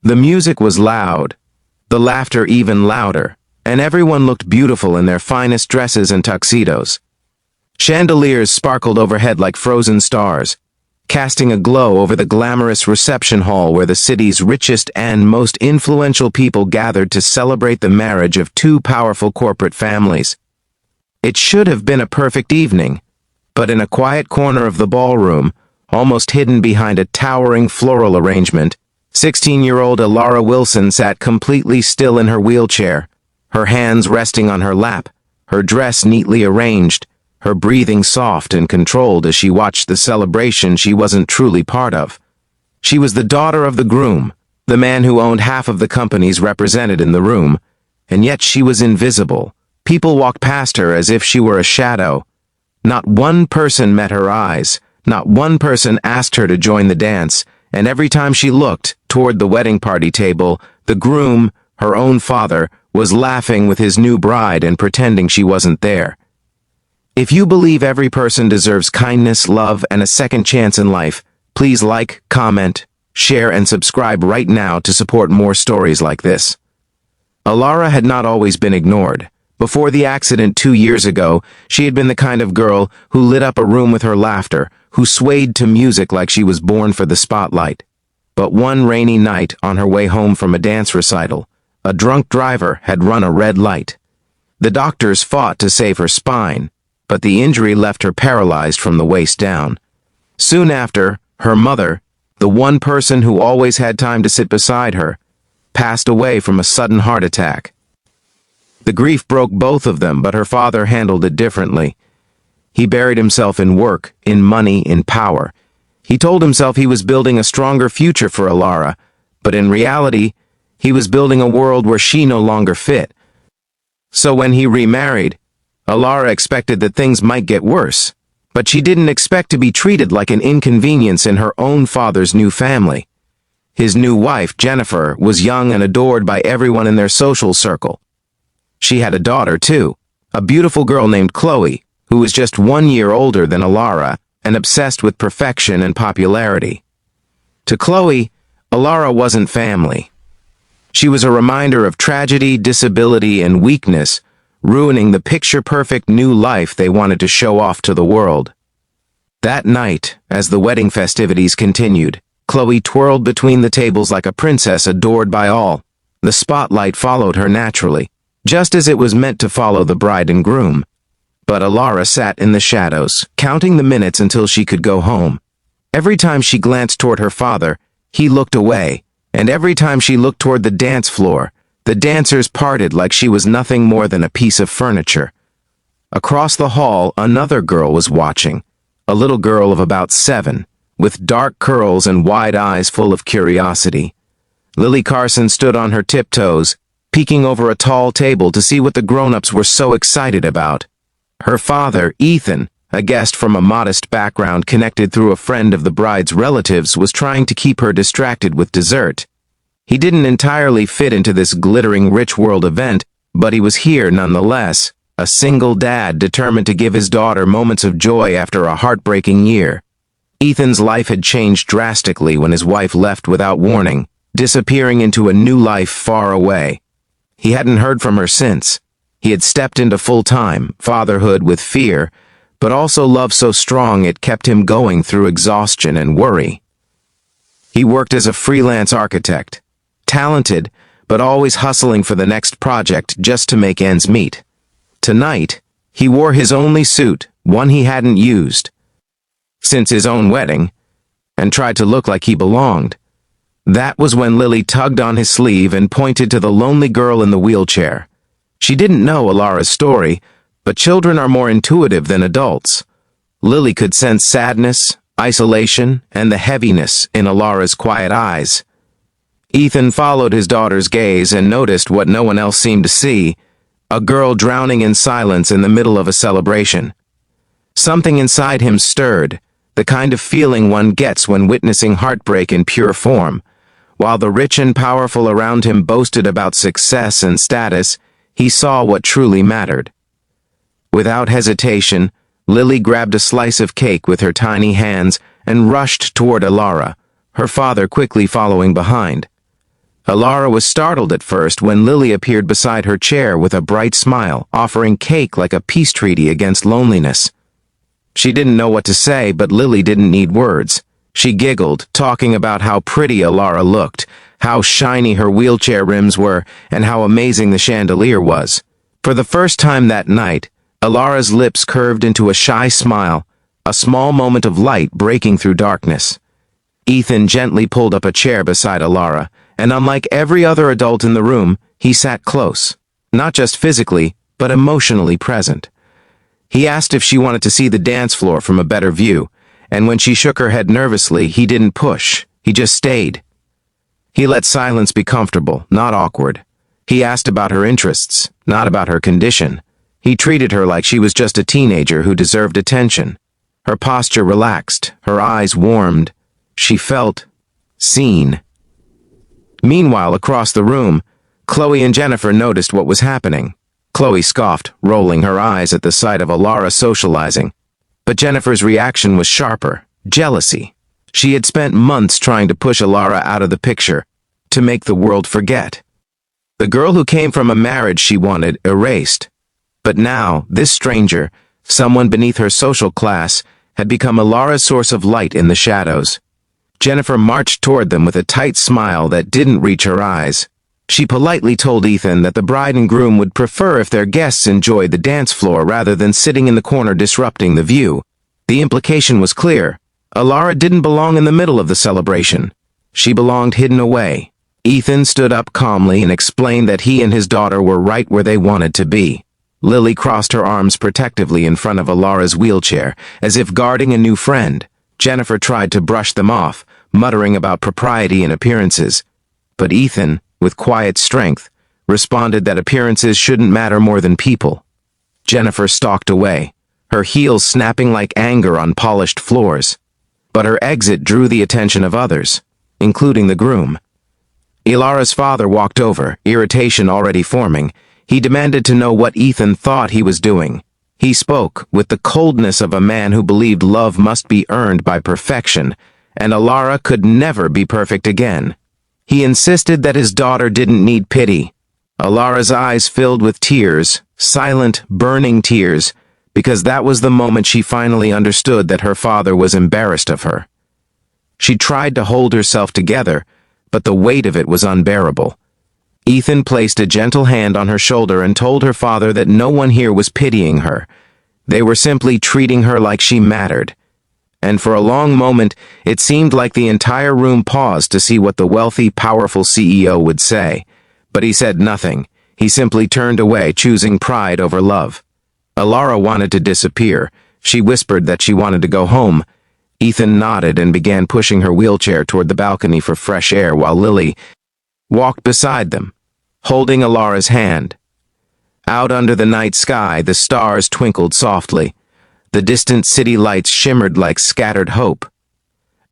The music was loud, the laughter even louder, and everyone looked beautiful in their finest dresses and tuxedos. Chandeliers sparkled overhead like frozen stars, casting a glow over the glamorous reception hall where the city's richest and most influential people gathered to celebrate the marriage of two powerful corporate families. It should have been a perfect evening, but in a quiet corner of the ballroom, almost hidden behind a towering floral arrangement, 16-year-old Alara Wilson sat completely still in her wheelchair, her hands resting on her lap, her dress neatly arranged, her breathing soft and controlled as she watched the celebration she wasn't truly part of. She was the daughter of the groom, the man who owned half of the companies represented in the room, and yet she was invisible. People walked past her as if she were a shadow. Not one person met her eyes, not one person asked her to join the dance, and every time she looked toward the wedding party table, the groom, her own father, was laughing with his new bride and pretending she wasn't there. If you believe every person deserves kindness, love, and a second chance in life, please like, comment, share, and subscribe right now to support more stories like this. Alara had not always been ignored. Before the accident 2 years ago, she had been the kind of girl who lit up a room with her laughter, who swayed to music like she was born for the spotlight. But one rainy night, on her way home from a dance recital, a drunk driver had run a red light. The doctors fought to save her spine, but the injury left her paralyzed from the waist down. Soon after, her mother, the one person who always had time to sit beside her, passed away from a sudden heart attack. The grief broke both of them, but her father handled it differently. He buried himself in work, in money, in power. He told himself he was building a stronger future for Alara, but in reality, he was building a world where she no longer fit. So when he remarried, Alara expected that things might get worse, but she didn't expect to be treated like an inconvenience in her own father's new family. His new wife, Jennifer, was young and adored by everyone in their social circle. She had a daughter, too, a beautiful girl named Chloe, who was just 1 year older than Alara and obsessed with perfection and popularity. To Chloe, Alara wasn't family. She was a reminder of tragedy, disability, and weakness, ruining the picture-perfect new life they wanted to show off to the world. That night, as the wedding festivities continued, Chloe twirled between the tables like a princess adored by all. The spotlight followed her naturally, just as it was meant to follow the bride and groom. But Alara sat in the shadows, counting the minutes until she could go home. Every time she glanced toward her father, he looked away, and every time she looked toward the dance floor, the dancers parted like she was nothing more than a piece of furniture. Across the hall, another girl was watching, a little girl of about 7, with dark curls and wide eyes full of curiosity. Lily Carson stood on her tiptoes, peeking over a tall table to see what the grown-ups were so excited about. Her father, Ethan, a guest from a modest background connected through a friend of the bride's relatives, was trying to keep her distracted with dessert. He didn't entirely fit into this glittering rich world event, but he was here nonetheless, a single dad determined to give his daughter moments of joy after a heartbreaking year. Ethan's life had changed drastically when his wife left without warning, disappearing into a new life far away. He hadn't heard from her since. He had stepped into full-time fatherhood with fear, but also love so strong it kept him going through exhaustion and worry. He worked as a freelance architect, talented, but always hustling for the next project just to make ends meet. Tonight, he wore his only suit, one he hadn't used since his own wedding, and tried to look like he belonged. That was when Lily tugged on his sleeve and pointed to the lonely girl in the wheelchair. She didn't know Alara's story, but children are more intuitive than adults. Lily could sense sadness, isolation, and the heaviness in Alara's quiet eyes. Ethan followed his daughter's gaze and noticed what no one else seemed to see, a girl drowning in silence in the middle of a celebration. Something inside him stirred, the kind of feeling one gets when witnessing heartbreak in pure form. While the rich and powerful around him boasted about success and status, he saw what truly mattered. Without hesitation, Lily grabbed a slice of cake with her tiny hands and rushed toward Alara, her father quickly following behind. Alara was startled at first when Lily appeared beside her chair with a bright smile, offering cake like a peace treaty against loneliness. She didn't know what to say, but Lily didn't need words. She giggled, talking about how pretty Alara looked, how shiny her wheelchair rims were, and how amazing the chandelier was. For the first time that night, Alara's lips curved into a shy smile, a small moment of light breaking through darkness. Ethan gently pulled up a chair beside Alara, and unlike every other adult in the room, he sat close, not just physically, but emotionally present. He asked if she wanted to see the dance floor from a better view, and when she shook her head nervously, he didn't push, he just stayed. He let silence be comfortable, not awkward. He asked about her interests, not about her condition. He treated her like she was just a teenager who deserved attention. Her posture relaxed, her eyes warmed. She felt seen. Meanwhile, across the room, Chloe and Jennifer noticed what was happening. Chloe scoffed, rolling her eyes at the sight of Alara socializing. But Jennifer's reaction was sharper, jealousy. She had spent months trying to push Alara out of the picture, to make the world forget. The girl who came from a marriage she wanted erased. But now, this stranger, someone beneath her social class, had become Alara's source of light in the shadows. Jennifer marched toward them with a tight smile that didn't reach her eyes. She politely told Ethan that the bride and groom would prefer if their guests enjoyed the dance floor rather than sitting in the corner disrupting the view. The implication was clear. Alara didn't belong in the middle of the celebration. She belonged hidden away. Ethan stood up calmly and explained that he and his daughter were right where they wanted to be. Lily crossed her arms protectively in front of Alara's wheelchair, as if guarding a new friend. Jennifer tried to brush them off, muttering about propriety and appearances. But Ethan, with quiet strength, responded that appearances shouldn't matter more than people. Jennifer stalked away, her heels snapping like anger on polished floors. But her exit drew the attention of others, including the groom. Alara's father walked over, irritation already forming. He demanded to know what Ethan thought he was doing. He spoke with the coldness of a man who believed love must be earned by perfection, and Alara could never be perfect again. He insisted that his daughter didn't need pity. Alara's eyes filled with tears, silent, burning tears, because that was the moment she finally understood that her father was embarrassed of her. She tried to hold herself together, but the weight of it was unbearable. Ethan placed a gentle hand on her shoulder and told her father that no one here was pitying her. They were simply treating her like she mattered. And for a long moment, it seemed like the entire room paused to see what the wealthy, powerful CEO would say. But he said nothing. He simply turned away, choosing pride over love. Alara wanted to disappear. She whispered that she wanted to go home. Ethan nodded and began pushing her wheelchair toward the balcony for fresh air while Lily walked beside them, holding Alara's hand. Out under the night sky, the stars twinkled softly. The distant city lights shimmered like scattered hope.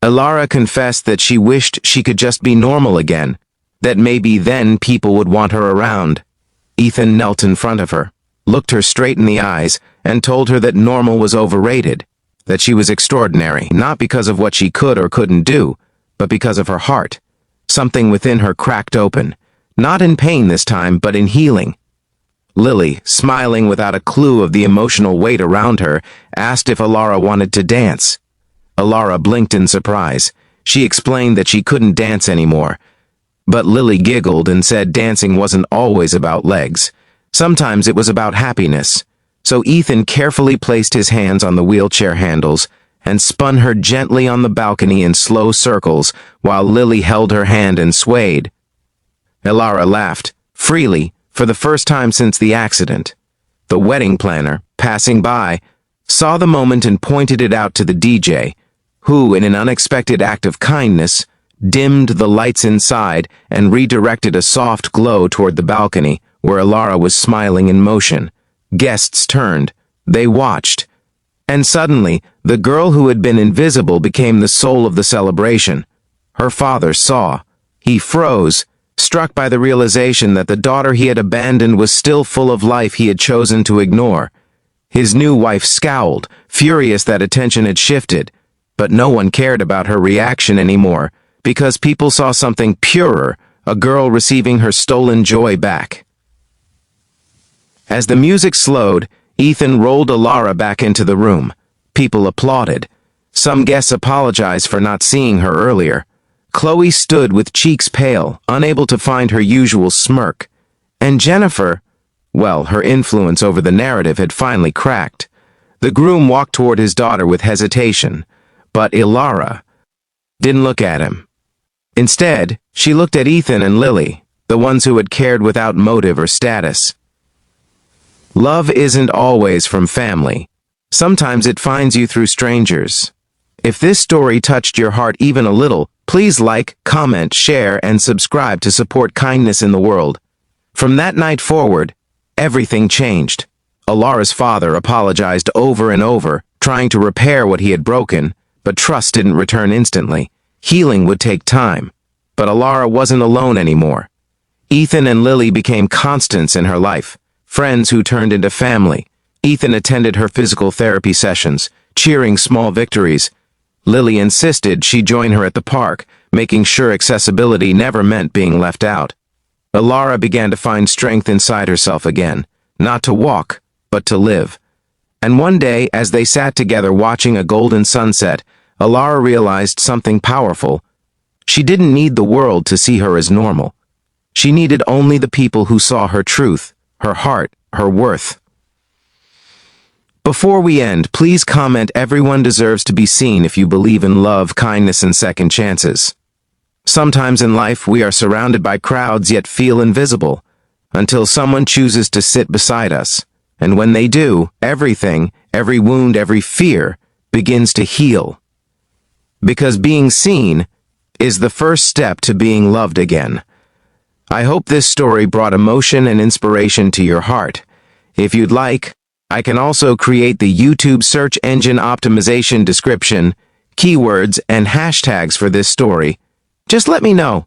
Alara confessed that she wished she could just be normal again, that maybe then people would want her around. Ethan knelt in front of her, looked her straight in the eyes, and told her that normal was overrated, that she was extraordinary, not because of what she could or couldn't do, but because of her heart. Something within her cracked open, not in pain this time, but in healing. Lily, smiling without a clue of the emotional weight around her, asked if Alara wanted to dance. Alara blinked in surprise. She explained that she couldn't dance anymore. But Lily giggled and said dancing wasn't always about legs. Sometimes it was about happiness. So Ethan carefully placed his hands on the wheelchair handles and spun her gently on the balcony in slow circles while Lily held her hand and swayed. Alara laughed, freely, for the first time since the accident. The wedding planner, passing by, saw the moment and pointed it out to the DJ, who, in an unexpected act of kindness, dimmed the lights inside and redirected a soft glow toward the balcony, where Alara was smiling in motion. Guests turned. They watched. And suddenly, the girl who had been invisible became the soul of the celebration. Her father saw. He froze, struck by the realization that the daughter he had abandoned was still full of life he had chosen to ignore. His new wife scowled, furious that attention had shifted, but no one cared about her reaction anymore, because people saw something purer, a girl receiving her stolen joy back. As the music slowed, Ethan rolled Alara back into the room. People applauded. Some guests apologized for not seeing her earlier. Chloe stood with cheeks pale, unable to find her usual smirk. And Jennifer, well, her influence over the narrative had finally cracked. The groom walked toward his daughter with hesitation, but Alara didn't look at him. Instead, she looked at Ethan and Lily, the ones who had cared without motive or status. Love isn't always from family. Sometimes it finds you through strangers. If this story touched your heart even a little, please like, comment, share, and subscribe to support kindness in the world. From that night forward, everything changed. Alara's father apologized over and over, trying to repair what he had broken, but trust didn't return instantly. Healing would take time. But Alara wasn't alone anymore. Ethan and Lily became constants in her life, friends who turned into family. Ethan attended her physical therapy sessions, cheering small victories. Lily insisted she join her at the park, making sure accessibility never meant being left out. Alara began to find strength inside herself again, not to walk, but to live. And one day, as they sat together watching a golden sunset, Alara realized something powerful. She didn't need the world to see her as normal. She needed only the people who saw her truth, her heart, her worth. Before we end, please comment "Everyone deserves to be seen" if you believe in love, kindness, and second chances. Sometimes in life, we are surrounded by crowds yet feel invisible, until someone chooses to sit beside us. And when they do, everything, every wound, every fear, begins to heal. Because being seen is the first step to being loved again. I hope this story brought emotion and inspiration to your heart. If you'd like, I can also create the YouTube search engine optimization description, keywords, and hashtags for this story. Just let me know.